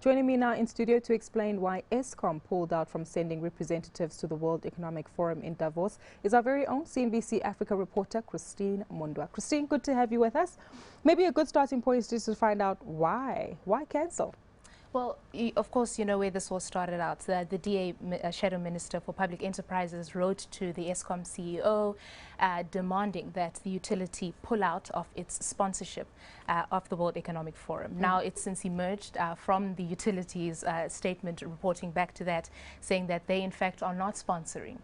Joining me now in studio to explain why Eskom pulled out from sending representatives to the World Economic Forum in Davos is our very own CNBC Africa reporter, Christine Mhundwa. Christine, good to have you with us. Maybe a good starting point is just to find out why. Why cancel? Well, of course, you know where this all started out. The DA Shadow Minister for Public Enterprises wrote to the Eskom CEO demanding that the utility pull out of its sponsorship of the World Economic Forum. Now, it's since emerged from the utility's statement reporting back to that, saying that they, in fact, are not sponsoring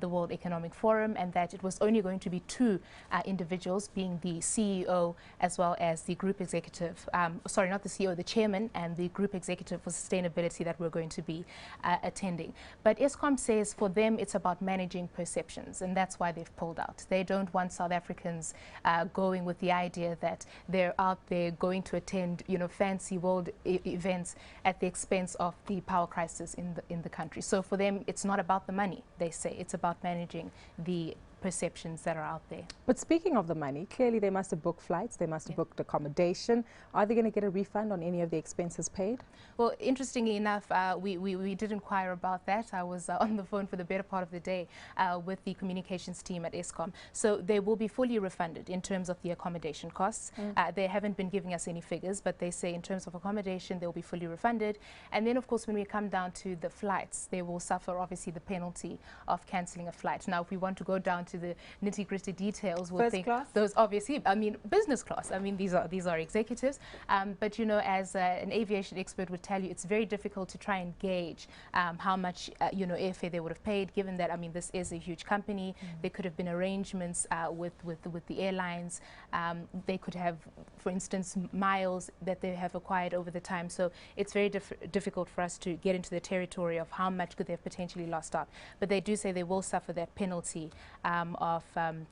the World Economic Forum, and that it was only going to be two individuals, being the CEO as well as the group executive, sorry, not the CEO, the chairman and the group executive for sustainability that we're going to be attending. But Eskom says for them it's about managing perceptions, and that's why they've pulled out. They don't want South Africans going with the idea that they're out there going to attend, you know, fancy world events at the expense of the power crisis in the country. So for them, it's not about the money, they say. It's about managing the perceptions that are out there. But speaking of the money, clearly they must have booked flights, they must have booked accommodation. Are they going to get a refund on any of the expenses paid? Well, interestingly enough, we did inquire about that. I was on the phone for the better part of the day with the communications team at Eskom. So they will be fully refunded in terms of the accommodation costs. They haven't been giving us any figures, but they say in terms of accommodation, they'll be fully refunded. And then, of course, when we come down to the flights, they will suffer, obviously, the penalty of cancelling a flight. Now, if we want to go down to the nitty-gritty details, we'll think those, obviously, I mean, business class. I mean, these are executives. But, you know, as an aviation expert would tell you, it's very difficult to try and gauge how much, you know, airfare they would have paid, given that, I mean, this is a huge company. There could have been arrangements with the airlines. They could have, for instance, miles that they have acquired over the time. So it's very difficult for us to get into the territory of how much could they have potentially lost out. But they do say they will suffer that penalty of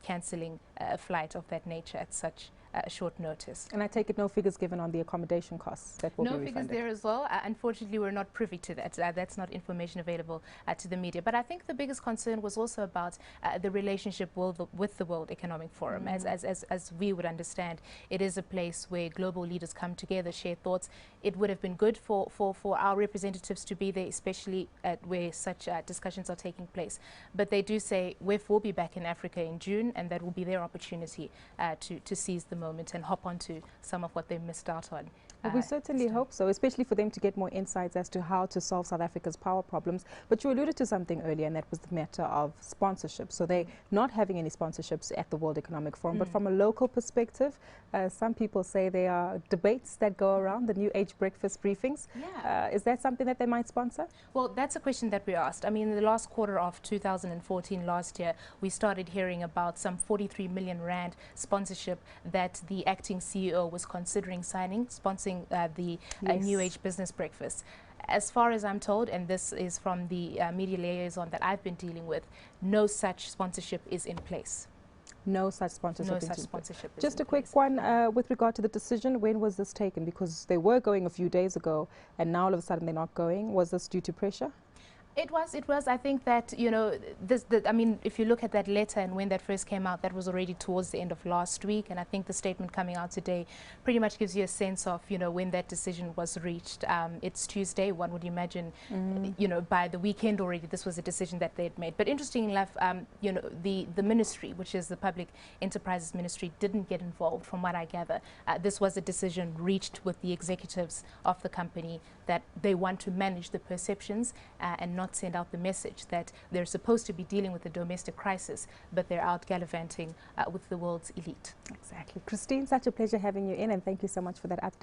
cancelling a flight of that nature at such short notice. And I take it no figures given on the accommodation costs that will be refunded? No figures there as well. Unfortunately, we're not privy to that. That's not information available to the media. But I think the biggest concern was also about the relationship with the World Economic Forum. As we would understand, it is a place where global leaders come together, share thoughts. It would have been good for our representatives to be there, especially where such discussions are taking place. But they do say WEF will be back in Africa in June, and that will be their opportunity to seize the moment and hop onto some of what they missed out on. Well, we certainly hope so, especially for them to get more insights as to how to solve South Africa's power problems. But you alluded to something earlier, and that was the matter of sponsorship. So they're not having any sponsorships at the World Economic Forum. But from a local perspective, some people say there are debates that go around, the New Age breakfast briefings. Is that something that they might sponsor? Well, that's a question that we asked. I mean, in the last quarter of 2014, last year, we started hearing about some 43 million rand sponsorship that the acting CEO was considering signing, sponsoring the New Age business breakfast. As far as I'm told, and this is from the media liaison that I've been dealing with, no such sponsorship is in place. No such sponsorship. No such sponsorship. Just a quick one with regard to the decision. When was this taken? Because they were going a few days ago, and now all of a sudden they're not going. Was this due to pressure? It was. I think that, you know, I mean, if you look at that letter and when that first came out, that was already towards the end of last week. And I think the statement coming out today pretty much gives you a sense of, you know, when that decision was reached. It's Tuesday. One would imagine, you know, by the weekend already, this was a decision that they had made. But interestingly enough, you know, the ministry, which is the Public Enterprises Ministry, didn't get involved, from what I gather. This was a decision reached with the executives of the company that they want to manage the perceptions and not send out the message that they're supposed to be dealing with the domestic crisis, but they're out gallivanting with the world's elite. Exactly. Christine, such a pleasure having you in, and thank you so much for that update.